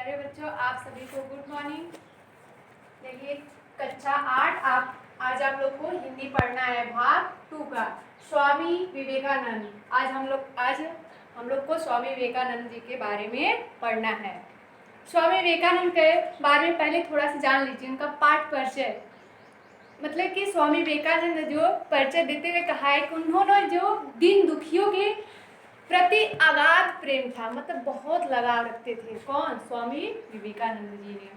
प्यारे बच्चों, आप सभी को गुड मॉर्निंग। देखिए कक्षा 8 आज आप लोग को हिंदी पढ़ना है भाग 2 का स्वामी विवेकानंद। आज हम लोग को स्वामी विवेकानंद जी के बारे में पढ़ना है। स्वामी विवेकानंद के बारे में पहले थोड़ा सा जान लीजिए, उनका पाठ परिचय। मतलब कि स्वामी विवेकानंद जो परिचय देते हुए कहा है कि उन्होंने जो दीन दुखियों के प्रति अगाध प्रेम था, मतलब बहुत लगाव रखते थे। कौन? स्वामी विवेकानंद जी ने।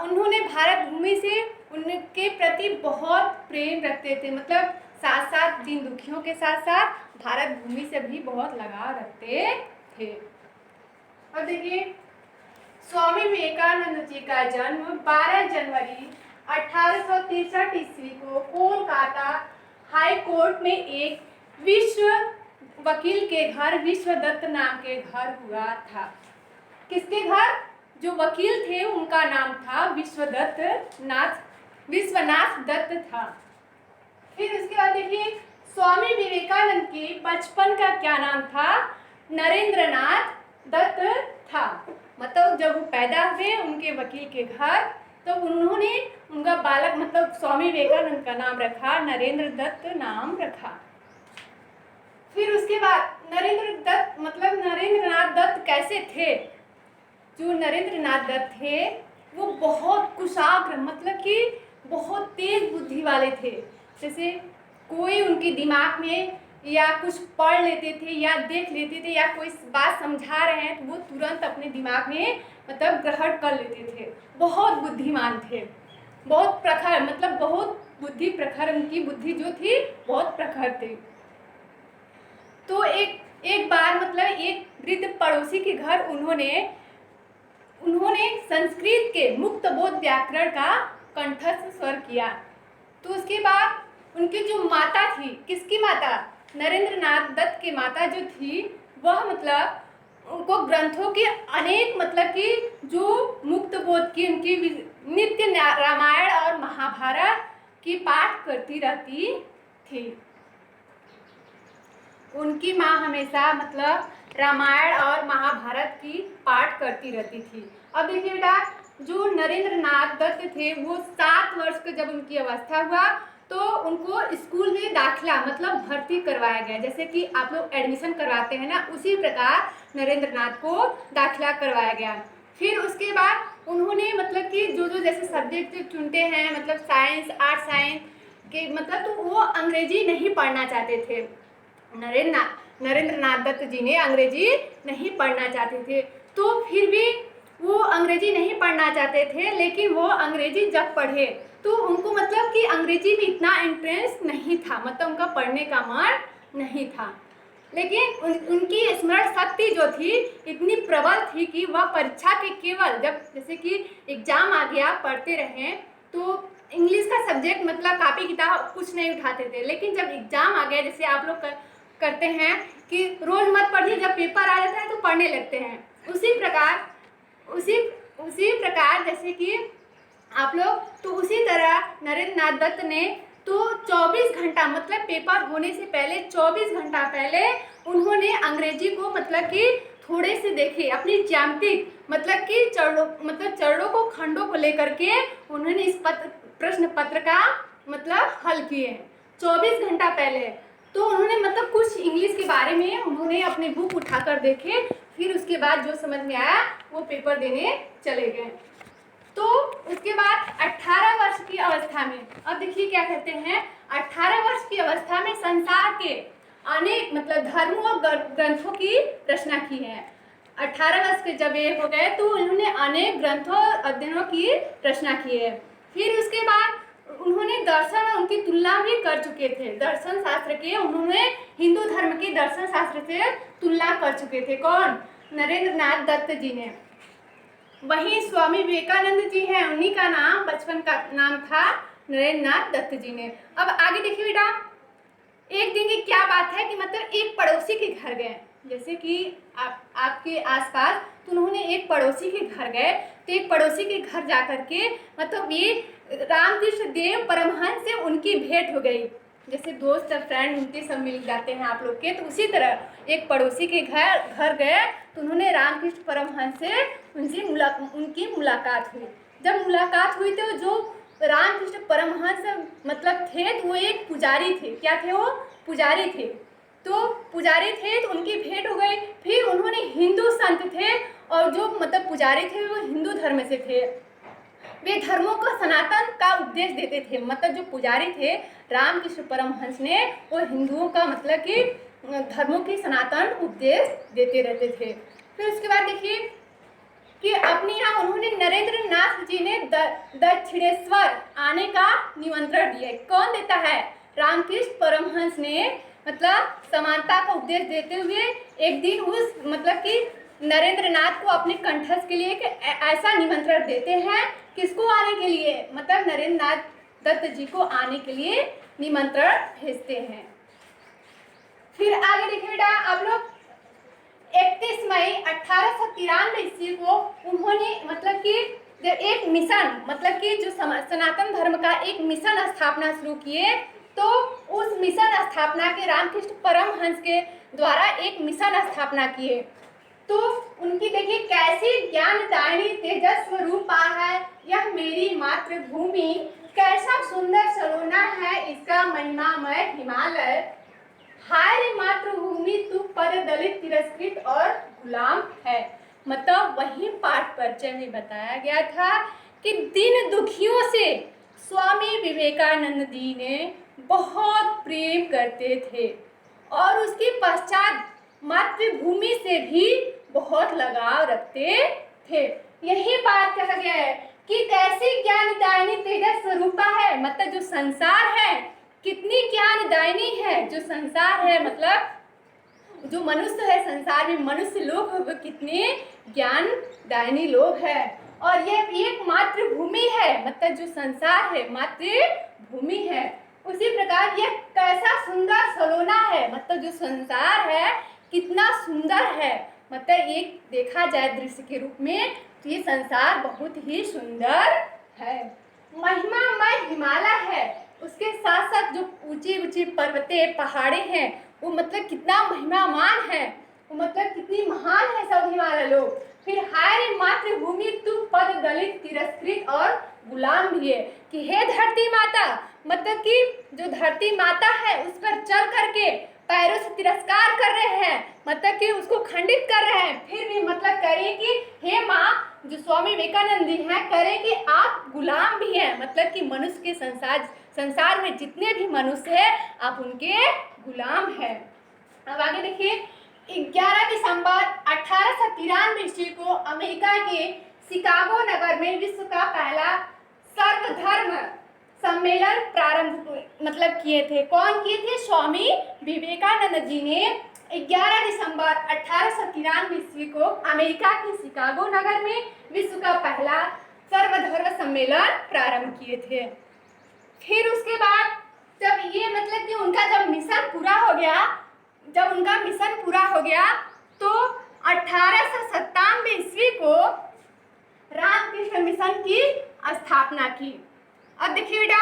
उन्होंने भारत भूमि से उनके प्रति बहुत प्रेम रखते थे, मतलब साथ साथ दीन दुखियों के साथ साथ भारत भूमि से भी बहुत लगाव रखते थे। अब देखिए स्वामी विवेकानंद जी का जन्म 12 जनवरी 1863 ईस्वी को कोलकाता हाई कोर्ट में एक विश्व वकील के घर विश्वदत्त नाम के घर हुआ था। किसके घर? जो वकील थे उनका नाम था विश्वनाथ दत्त था। फिर उसके बाद देखिए स्वामी विवेकानंद के बचपन का क्या नाम था? नरेंद्रनाथ दत्त था। मतलब जब वो पैदा हुए उनके वकील के घर, तो उन्होंने उनका बालक मतलब स्वामी विवेकानंद का नाम रखा, नरेंद्र दत्त नाम रखा। फिर उसके बाद नरेंद्रनाथ दत्त कैसे थे? जो नरेंद्रनाथ दत्त थे वो बहुत कुशाग्र, मतलब कि बहुत तेज बुद्धि वाले थे। जैसे कोई उनके दिमाग में या कुछ पढ़ लेते थे या देख लेते थे या कोई बात समझा रहे हैं तो वो तुरंत अपने दिमाग में मतलब ग्रहण कर लेते थे। बहुत बुद्धिमान थे, बहुत प्रखर, मतलब बहुत बुद्धि प्रखर, उनकी बुद्धि जो थी बहुत प्रखर थी। तो एक बार मतलब एक वृद्ध पड़ोसी के घर उन्होंने संस्कृत के मुक्तबोध व्याकरण का कंठस्थ स्वर किया। तो उसके बाद उनकी जो माता थी, किसकी माता? नरेंद्रनाथ दत्त की माता जो थी वह मतलब उनको ग्रंथों के अनेक मतलब कि जो मुक्तबोध की उनकी नित्य रामायण और महाभारत की पाठ करती रहती थी। उनकी माँ हमेशा मतलब रामायण और महाभारत की पाठ करती रहती थी। अब देखिए बेटा, जो नरेंद्रनाथ दत्त थे वो 7 वर्ष का जब उनकी अवस्था हुआ तो उनको स्कूल में दाखिला मतलब भर्ती करवाया गया। जैसे कि आप लोग एडमिशन करवाते हैं ना, उसी प्रकार नरेंद्रनाथ को दाखिला करवाया गया। फिर उसके बाद उन्होंने मतलब कि जो जैसे सब्जेक्ट चुनते हैं, मतलब साइंस, आर्ट साइंस के मतलब, तो वो अंग्रेजी नहीं पढ़ना चाहते थे। नरेंद्रनाथ दत्त जी ने अंग्रेजी नहीं पढ़ना चाहते थे। तो फिर भी वो अंग्रेजी नहीं पढ़ना चाहते थे, लेकिन वो अंग्रेजी जब पढ़े तो उनको मतलब कि अंग्रेजी में इतना इंटरेस्ट नहीं था, मतलब उनका पढ़ने का मन नहीं था। लेकिन उनकी स्मरण शक्ति जो थी इतनी प्रबल थी कि वह परीक्षा के केवल जब जैसे कि एग्जाम आ गया पढ़ते रहे तो इंग्लिश का सब्जेक्ट मतलब कापी किताब कुछ नहीं उठाते थे। लेकिन जब एग्जाम आ गया, जैसे आप लोग करते हैं कि रोज मत पढ़िए, जब पेपर आ जाता है तो पढ़ने लगते हैं, उसी प्रकार जैसे कि आप लोग, तो उसी तरह नरेंद्रनाथ दत्त ने तो 24 घंटा मतलब पेपर होने से पहले 24 घंटा पहले उन्होंने अंग्रेजी को मतलब कि थोड़े से देखे, अपनी ज्यामितिक मतलब कि चरणों को खंडों को लेकर के उन्होंने इस प्रश्न पत्र का मतलब हल किए 24 घंटा पहले। तो उन्होंने मतलब कुछ इंग्लिश के बारे में उन्होंने अपने बुक उठाकर देखे, फिर उसके बाद जो समझ में आया वो पेपर देने चले गए। तो उसके बाद 18 वर्ष की अवस्था में, अब देखिए क्या कहते हैं, 18 वर्ष की अवस्था में संसार के अनेक मतलब धर्मों और ग्रंथों की रचना की है। 18 वर्ष के जब ये हो गए तो उन्होंने अनेक ग्रंथों अध्ययनों की रचना की है। फिर उसके बाद उन्होंने दर्शन और उनकी तुलना भी कर चुके थे। दर्शन शास्त्र के उन्होंने हिंदू धर्म के दर्शन शास्त्र से तुलना कर चुके थे। कौन? नरेंद्रनाथ दत्त जी ने। वहीं स्वामी विवेकानंद जी हैं, उन्हीं का नाम बचपन का नाम था नरेंद्रनाथ दत्त जी ने। अब आगे देखिए बेटा, एक दिन की क्या बात है कि मतलब एक पड़ोसी के घर गए, जैसे कि आपके आसपास, तो उन्होंने एक पड़ोसी के घर गए। तो एक पड़ोसी के घर जाकर के मतलब ये रामकृष्ण देव परमहंस से उनकी भेंट हो गई। जैसे दोस्त और फ्रेंड उनके सब मिल जाते हैं आप लोग के, तो उसी तरह एक पड़ोसी के घर गए तो उन्होंने रामकृष्ण परमहंस से उनकी मुलाकात हुई। जब मुलाकात हुई तो जो रामकृष्ण परमहंस मतलब थे तो वो एक पुजारी थे। क्या थे वो? पुजारी थे। तो पुजारी थे तो उनकी भेंट हो गई। फिर उन्होंने हिंदू संत थे और जो मतलब पुजारी थे वो हिंदू धर्म से थे, वे धर्मों को सनातन का उपदेश देते थे। मतलब जो पुजारी थे रामकृष्ण परमहंस ने वो हिंदुओं का मतलब कि धर्मों की सनातन उपदेश देते रहते थे। फिर उसके बाद देखिए कि अपने यहाँ उन्होंने नरेंद्र नाथ जी ने दक्षिणेश्वर आने का निमंत्रण दिया। कौन देता है? रामकृष्ण परमहंस ने मतलब समानता का उपदेश देते हुए एक दिन उस मतलब कि नरेंद्र नाथ को अपने कंठस्थ के लिए ऐसा निमंत्रण देते हैं। किसको आने के लिए? मतलब नरेंद्र नाथ दत्त जी को आने के लिए निमंत्रण भेजते हैं। फिर आगे देखिए बेटा आप लोग 31 मई 1893 ईस्वी को उन्होंने मतलब कि एक मिशन मतलब कि जो सनातन धर्म का एक मिशन स्थापना शुरू किए। तो उस मिशन स्थापना के रामकृष्ण परमहंस के द्वारा एक मिशन स्थापना किए। तो उनकी देखिए कैसी ज्ञानदायिनी तेजस्व रूपा है यह मेरी मातृभूमि, कैसा सुंदर सलोना है इसका महिमामय हिमालय, हाय रे मातृभूमि तू पर दलित तिरस्कृत और गुलाम है। मतलब वही पाठ परिचय में बताया गया था कि दीन दुखियों से स्वामी विवेकानंद जी ने बहुत प्रेम करते थे और उसके पश्चात मातृभूमि से भी बहुत लगाव रखते थे। यही बात कहा गया है कि कैसी ज्ञानदायिनी तेजस स्वरूपा है। मतलब जो संसार है कितनी ज्ञानदायिनी है। जो संसार है मतलब जो मनुष्य है, संसार में मनुष्य लोग वो कितने ज्ञानदायिनी लोग हैं। और ये एक मातृभूमि है। मतलब जो संसार है मातृभूमि है। उसी प्रकार ये कैसा सुंदर सलोना है। मतलब जो संसार है कितना सुंदर है। मतलब एक देखा जाए दृश्य के रूप में तो ये संसार बहुत ही सुंदर है। महिमामय हिमालय है। उसके साथ साथ जो ऊंची ऊंची पर्वतें पहाड़े हैं वो मतलब कितना महिमामान है। वो मतलब कितनी महान है सब हिमालय लोग। फिर हाय रे मातृभूमि तू पद दलित तिरस्कृत और गुलाम भी है कि हे धरती माता, मतलब कि जो धरती माता है उस पर चल करके पैरों से तिरस्कार कर रहे हैं, मतलब कि उसको खंडित कर रहे हैं। फिर भी मतलब करें कि हे माँ, जो स्वामी विवेकानंद जी हैं करें कि आप गुलाम भी हैं। मतलब कि मनुष्य के संसार में जितने भी मनुष्य हैं आप उनके गुलाम हैं। अब आगे देखिए 11 दिसंबर 1893 ईस्वी को अमेरिका के शिकागो नगर में विश्व का पहला सर्वधर्म सम्मेलन प्रारंभ मतलब किए थे। कौन किए थे? स्वामी विवेकानंद जी ने 11 दिसंबर 1893 ईस्वी को अमेरिका के शिकागो नगर में विश्व का पहला सर्वधर्म सम्मेलन प्रारंभ किए थे। फिर उसके बाद जब ये मतलब कि उनका जब मिशन पूरा हो गया तो 1897 ईस्वी को रामकृष्ण मिशन की स्थापना की। अब देखिए बेटा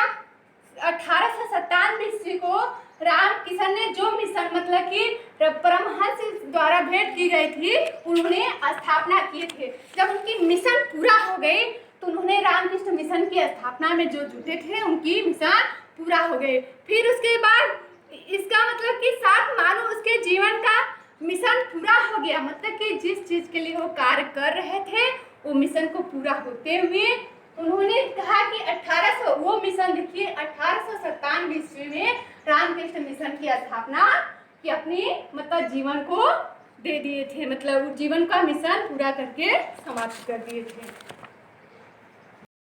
1897 ईस्वी को रामकृष्ण ने जो मिशन मतलब कि परमहंस द्वारा भेंट की गई थी उन्होंने स्थापना किए थे। जब उनकी मिशन पूरा हो गई तो उन्होंने रामकृष्ण मिशन की स्थापना में जो जुटे थे उनकी मिशन पूरा हो गई। फिर उसके बाद इसका मतलब कि 7 मानो उसके जीवन का मिशन पूरा हो गया। मतलब कि जिस चीज के लिए वो कार्य कर रहे थे वो मिशन को पूरा होते हुए उन्होंने कहा कि 1800 वो मिशन देखिए 1897 ईस्वी में रामकृष्ण मिशन की स्थापना की अपनी मतलब जीवन को दे दिए थे। मतलब जीवन का मिशन पूरा करके समाप्त कर दिए थे।